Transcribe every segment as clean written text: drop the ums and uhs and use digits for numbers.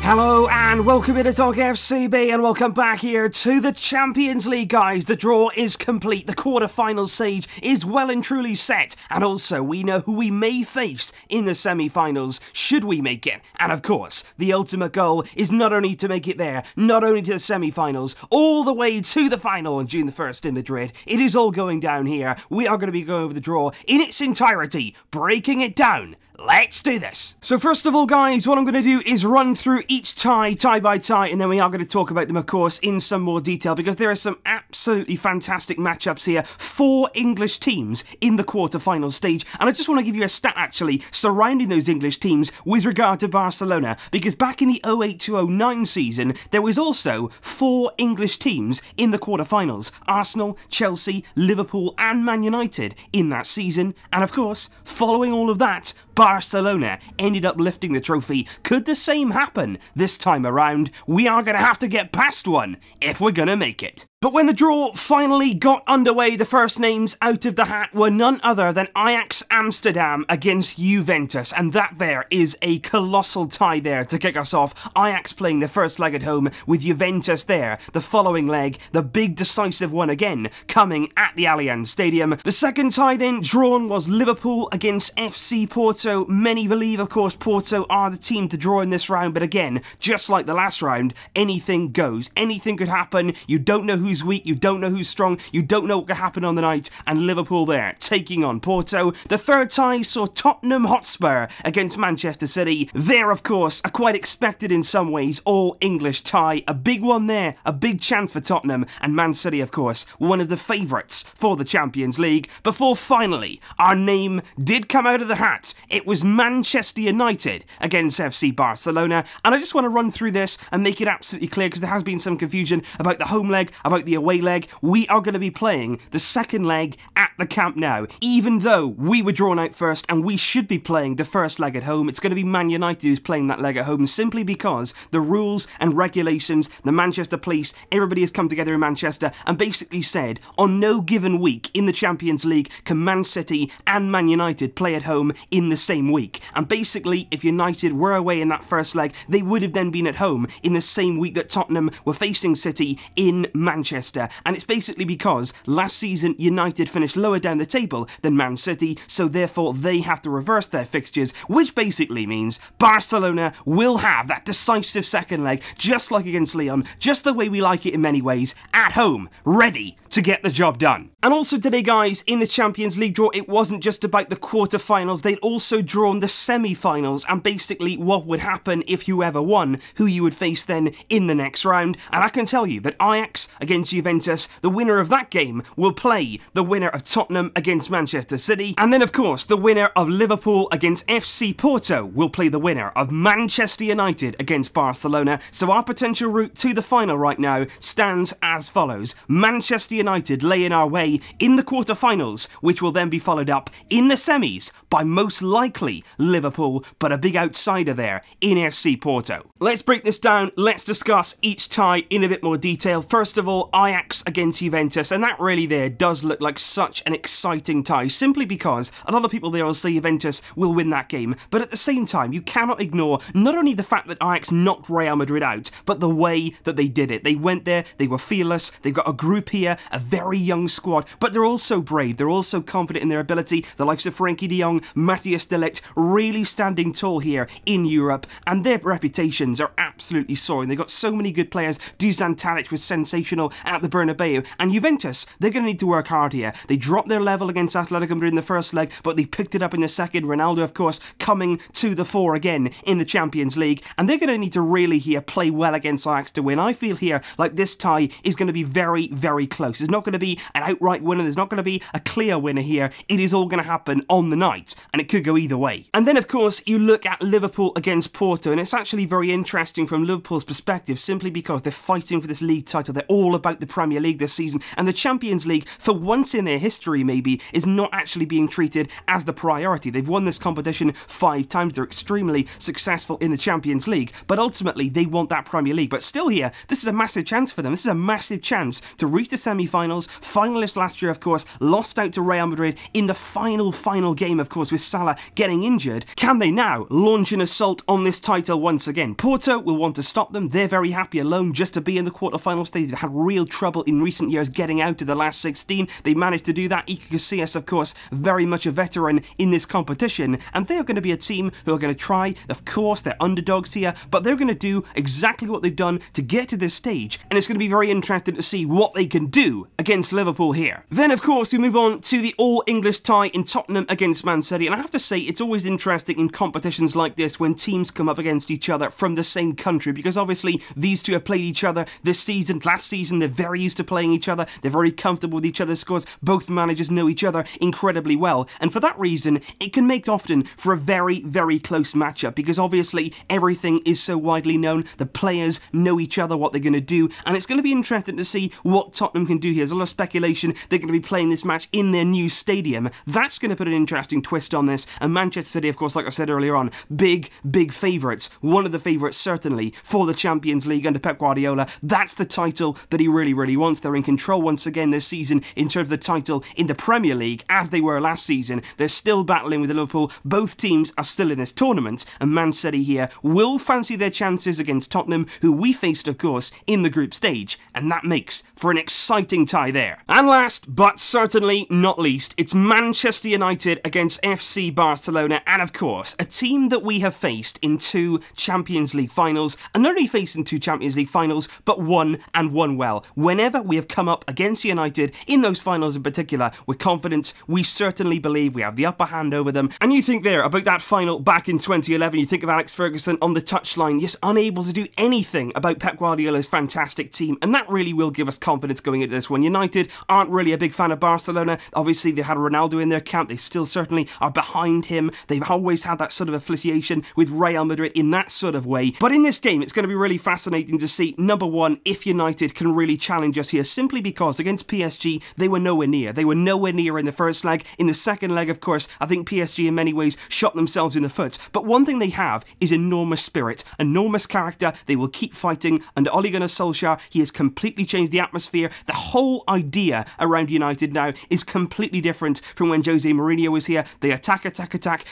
Hello and welcome into TalkFCB and welcome back here to the Champions League, guys. The draw is complete, the quarter-final stage is well and truly set, and also we know who we may face in the semi-finals should we make it. And of course, the ultimate goal is not only to make it there, not only to the semi-finals, all the way to the final on June the 1st in Madrid. It is all going down here. We are going to be going over the draw in its entirety, breaking it down. Let's do this. So first of all, guys, what I'm going to do is run through each tie by tie, and then we are going to talk about them, of course, in some more detail, because there are some absolutely fantastic matchups here. 4 English teams in the quarter-final stage, and I just want to give you a stat, actually, surrounding those English teams with regard to Barcelona, because back in the 08-09 season, there was also 4 English teams in the quarter-finals. Arsenal, Chelsea, Liverpool, and Man United in that season, and of course, following all of that, Barcelona ended up lifting the trophy. Could the same happen this time around? We are going to have to get past one if we're going to make it. But when the draw finally got underway, the first names out of the hat were none other than Ajax Amsterdam against Juventus, and that there is a colossal tie there to kick us off. Ajax playing the first leg at home with Juventus there. The following leg, the big decisive one again, coming at the Allianz Stadium. The second tie then drawn was Liverpool against FC Porto. Many believe, of course, Porto are the team to draw in this round, but again, just like the last round, anything goes. Anything could happen. You don't know who's weak, you don't know who's strong, you don't know what could happen on the night, and Liverpool there, taking on Porto. The third tie saw Tottenham Hotspur against Manchester City. There, of course, a quite expected in some ways all-English tie. A big one there, a big chance for Tottenham, and Man City, of course, one of the favourites for the Champions League. Before finally, our name did come out of the hat. It was Manchester United against FC Barcelona, and I just want to run through this and make it absolutely clear, because there has been some confusion about the home leg, about the away leg. We are going to be playing the second leg at the Camp Nou. Even though we were drawn out first and we should be playing the first leg at home, it's going to be Man United who's playing that leg at home, simply because the rules and regulations, the Manchester police, everybody has come together in Manchester and basically said on no given week in the Champions League can Man City and Man United play at home in the same week. And basically, if United were away in that first leg, they would have then been at home in the same week that Tottenham were facing City in Manchester. And it's basically because last season United finished lower down the table than Man City, so therefore they have to reverse their fixtures, which basically means Barcelona will have that decisive second leg, just like against Lyon, just the way we like it in many ways, at home, ready to get the job done. And also today, guys, in the Champions League draw, it wasn't just about the quarter-finals, they'd also drawn the semi-finals, and basically what would happen if you ever won, who you would face then in the next round. And I can tell you that Ajax against Juventus, the winner of that game will play the winner of Tottenham against Manchester City, and then of course the winner of Liverpool against FC Porto will play the winner of Manchester United against Barcelona. So our potential route to the final right now stands as follows. Manchester United lay in our way in the quarter-finals, which will then be followed up in the semis by most likely Liverpool, but a big outsider there in FC Porto. Let's break this down, let's discuss each tie in a bit more detail. First of all, Ajax against Juventus, and that really there does look like such an exciting tie, simply because a lot of people there will say Juventus will win that game, but at the same time, you cannot ignore not only the fact that Ajax knocked Real Madrid out, but the way that they did it. They went there, they were fearless, they've got a group here, a very young squad, but they're also brave, they're also confident in their ability. The likes of Frenkie de Jong, Matthias de Ligt, really standing tall here in Europe, and their reputations are absolutely soaring. They've got so many good players. Dusan Tadic was sensational at the Bernabeu, and Juventus, they're going to need to work hard here. They dropped their level against Atletico Madrid in the first leg, but they picked it up in the second. Ronaldo, of course, coming to the fore again in the Champions League, and they're going to need to really here play well against Ajax to win. I feel here like this tie is going to be very, very close. It's not going to be an outright winner. There's not going to be a clear winner here. It is all going to happen on the night, and it could go either way. And then, of course, you look at Liverpool against Porto, and it's actually very interesting from Liverpool's perspective, simply because they're fighting for this league title. They're all about the Premier League this season, and the Champions League, for once in their history maybe, is not actually being treated as the priority. They've won this competition 5 times. They're extremely successful in the Champions League, but ultimately they want that Premier League. But still here, this is a massive chance for them. This is a massive chance to reach the semi semi-finals. Finalists last year, of course, lost out to Real Madrid in the final game, of course, with Salah getting injured. Can they now launch an assault on this title once again? Porto will want to stop them. They're very happy alone just to be in the quarter-final stage. They've had real trouble in recent years getting out of the last 16. They managed to do that. Iker Casillas, of course, very much a veteran in this competition, and they're going to be a team who are going to try. Of course, they're underdogs here, but they're going to do exactly what they've done to get to this stage, and it's going to be very interesting to see what they can do against Liverpool here. Then, of course, we move on to the all-English tie in Tottenham against Man City, and I have to say, it's always interesting in competitions like this when teams come up against each other from the same country, because obviously these two have played each other this season. Last season, they're very used to playing each other. They're very comfortable with each other's scores. Both managers know each other incredibly well, and for that reason, it can make often for a very, very close matchup, because obviously everything is so widely known. The players know each other, what they're going to do, and it's going to be interesting to see what Tottenham can do here. There's a lot of speculation they're going to be playing this match in their new stadium. That's going to put an interesting twist on this, and Manchester City, of course, like I said earlier on, big favourites. One of the favourites, certainly, for the Champions League under Pep Guardiola. That's the title that he really, really wants. They're in control once again this season in terms of the title in the Premier League, as they were last season. They're still battling with Liverpool. Both teams are still in this tournament, and Man City here will fancy their chances against Tottenham, who we faced, of course, in the group stage, and that makes for an exciting tie there. And last, but certainly not least, it's Manchester United against FC Barcelona, and of course, a team that we have faced in 2 Champions League finals, and not only faced in 2 Champions League finals, but won well. Whenever we have come up against United in those finals in particular, we're confident. We certainly believe we have the upper hand over them. And you think there about that final back in 2011, you think of Alex Ferguson on the touchline, just unable to do anything about Pep Guardiola's fantastic team, and that really will give us confidence going into this one. United aren't really a big fan of Barcelona. Obviously, they had Ronaldo in their camp. They still certainly are behind him. They've always had that sort of affiliation with Real Madrid in that sort of way. But in this game, it's going to be really fascinating to see, number one, if United can really challenge us here, simply because against PSG, they were nowhere near. They were nowhere near in the first leg. In the second leg, of course, I think PSG in many ways shot themselves in the foot. But one thing they have is enormous spirit, enormous character. They will keep fighting. Under Ole Gunnar Solskjaer, he has completely changed the atmosphere. The whole idea around United now is completely different from when Jose Mourinho was here. They attack,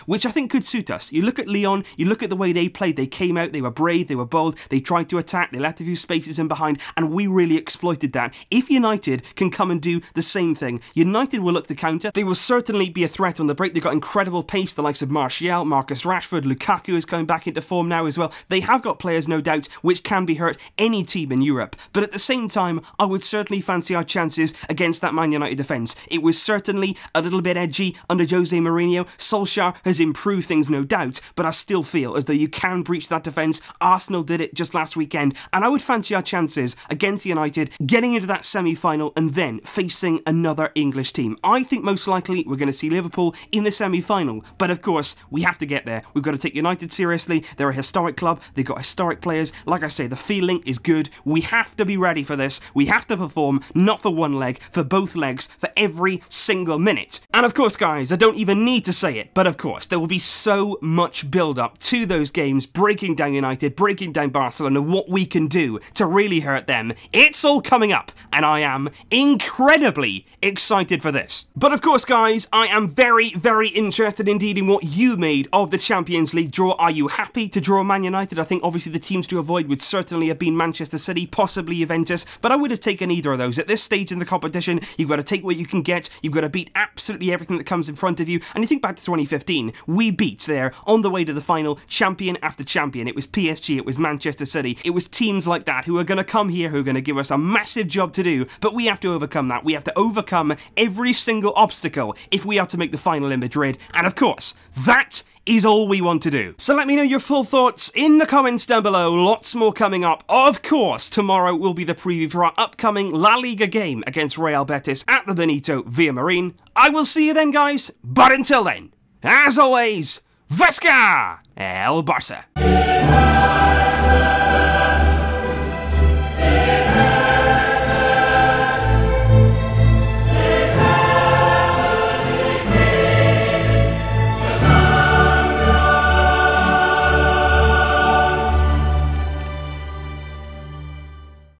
which I think could suit us. You look at Lyon, you look at the way they played. They came out, they were brave, they were bold, they tried to attack, they left a few spaces in behind, and we really exploited that. If United can come and do the same thing, United will look to counter. They will certainly be a threat on the break. They've got incredible pace, the likes of Martial, Marcus Rashford, Lukaku is coming back into form now as well. They have got players, no doubt, which can be hurt any team in Europe. But at the same time, I would certainly fancy our chances against that Man United defence. It was certainly a little bit edgy under Jose Mourinho. Solskjaer has improved things, no doubt, but I still feel as though you can breach that defence. Arsenal did it just last weekend, and I would fancy our chances against United getting into that semi-final and then facing another English team. I think most likely we're going to see Liverpool in the semi-final, but of course we have to get there. We've got to take United seriously. They're a historic club. They've got historic players. Like I say, the feeling is good. We have to be ready for this. We have to perform, not for one leg, for both legs, for every single minute. And of course, guys, I don't even need to say it, but of course there will be so much build-up to those games, breaking down United, breaking down Barcelona, what we can do to really hurt them. It's all coming up, and I am incredibly excited for this. But of course, guys, I am very, very interested indeed in what you made of the Champions League draw. Are you happy to draw Man United? I think obviously the teams to avoid would certainly have been Manchester City, possibly Juventus, but I would have taken either of those. At this stage in the competition, you've got to take what you can get. You've got to beat absolutely everything that comes in front of you. And you think back to 2015, we beat there on the way to the final, champion after champion. It was PSG, it was Manchester City. It was teams like that who are going to come here, who are going to give us a massive job to do, but we have to overcome that. We have to overcome every single obstacle if we are to make the final in Madrid. And of course, that is all we want to do. So let me know your full thoughts in the comments down below. Lots more coming up. Of course, tomorrow will be the preview for our upcoming La Liga game against Real Betis at the Benito Villamarín. I will see you then, guys. But until then, as always, Vasca el Barça.